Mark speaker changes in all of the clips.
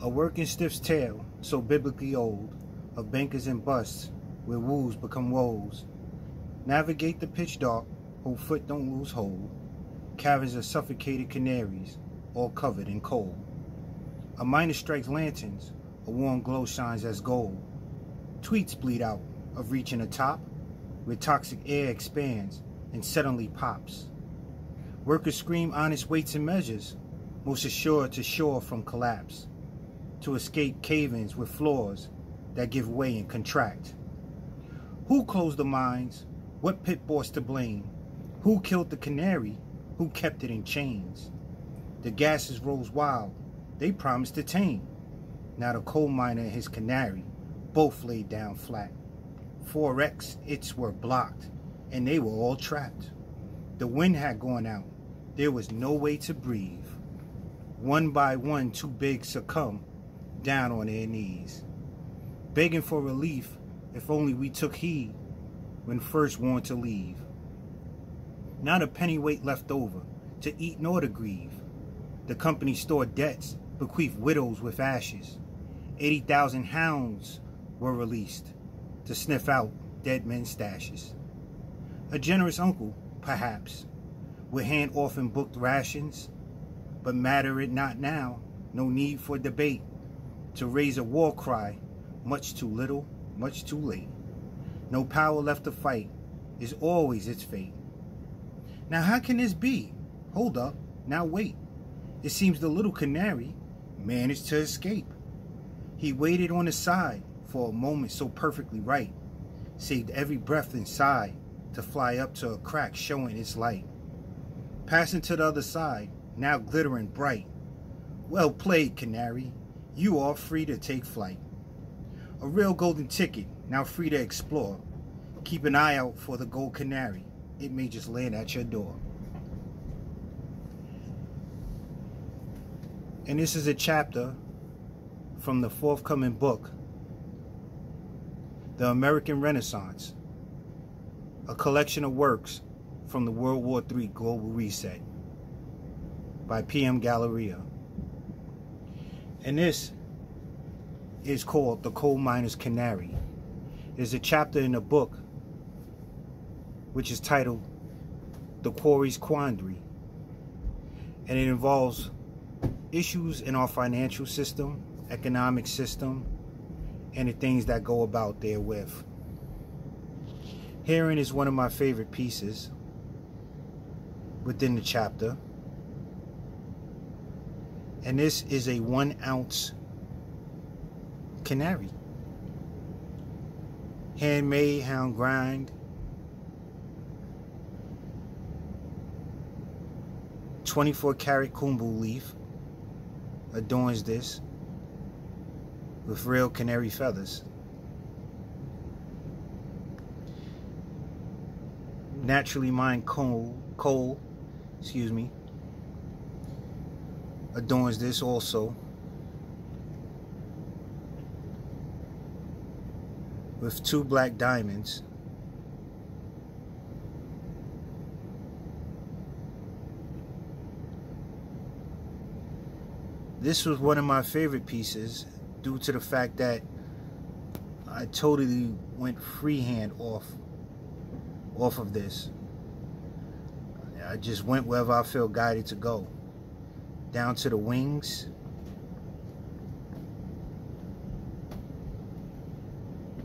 Speaker 1: A working stiff's tale, so biblically old, of bankers and busts, where woos become woes. Navigate the pitch dark, hold foot don't lose hold. Caverns of suffocated canaries, all covered in coal. A miner strikes lanterns, a warm glow shines as gold. Tweets bleed out, of reaching a top, where toxic air expands and suddenly pops. Workers scream honest weights and measures, most assured to shore from collapse, to escape cave-ins with floors that give way and contract. Who closed the mines? What pit boss to blame? Who killed the canary? Who kept it in chains? The gases rose wild, they promised to tame. Now the coal miner and his canary both laid down flat. 4X its were blocked, and they were all trapped. The wind had gone out, there was no way to breathe. One by one, too big succumb, down on their knees, begging for relief, if only we took heed when first warned to leave. Not a pennyweight left over, to eat nor to grieve. The company stored debts, bequeathed widows with ashes. 80,000 hounds were released, to sniff out dead men's stashes. A generous uncle, perhaps, would hand orphan booked rations, but matter it not now, no need for debate. To raise a war cry, much too little, much too late. No power left to fight, is always its fate. Now how can this be? Hold up, now wait. It seems the little canary managed to escape. He waited on the side for a moment so perfectly right, saved every breath inside to fly up to a crack showing its light. Passing to the other side, now glittering bright. Well played, canary. You are free to take flight. A real golden ticket, now free to explore. Keep an eye out for the gold canary. It may just land at your door. And this is a chapter from the forthcoming book, The American Renaissance, a collection of works from the World War III Global Reset by PMGalleria. And this is called The Coal Miner's Canary. There's a chapter in the book which is titled The Quarries Quandary. And it involves issues in our financial system, economic system, and the things that go about therewith. Herein is one of my favorite pieces within the chapter. And this is a 1 ounce canary. Handmade, hand grind. 24-karat kumbu leaf adorns this with real canary feathers. Naturally mined coal, adorns this also with 2 black diamonds. This was one of my favorite pieces due to the fact that I totally went freehand off of this. I just went wherever I felt guided to go. Down to the wings,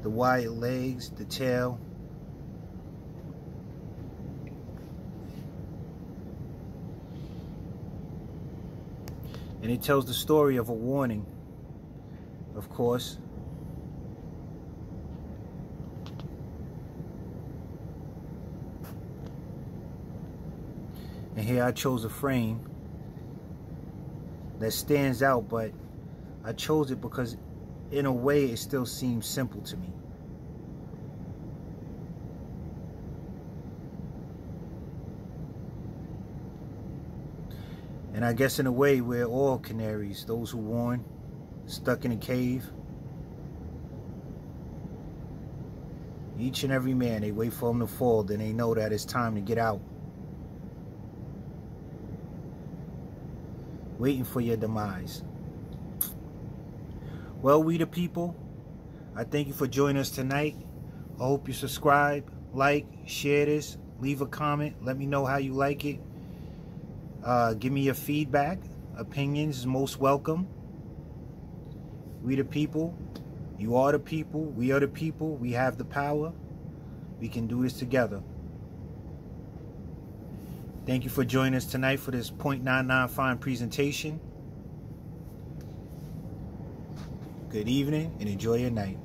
Speaker 1: the wide legs, the tail. And it tells the story of a warning, of course. And here I chose a frame that stands out, but I chose it because in a way it still seems simple to me. And I guess in a way we're all canaries, those who warn, stuck in a cave. Each and every man, they wait for him to fall, then they know that it's time to get out. Waiting for your demise. Well, we the people, I thank you for joining us tonight. I hope you subscribe, like, share this, leave a comment. Let me know how you like it. Give me your feedback. Opinions is most welcome. We the people. You are the people. We are the people. We have the power. We can do this together. Thank you for joining us tonight for this .99 fine presentation. Good evening and enjoy your night.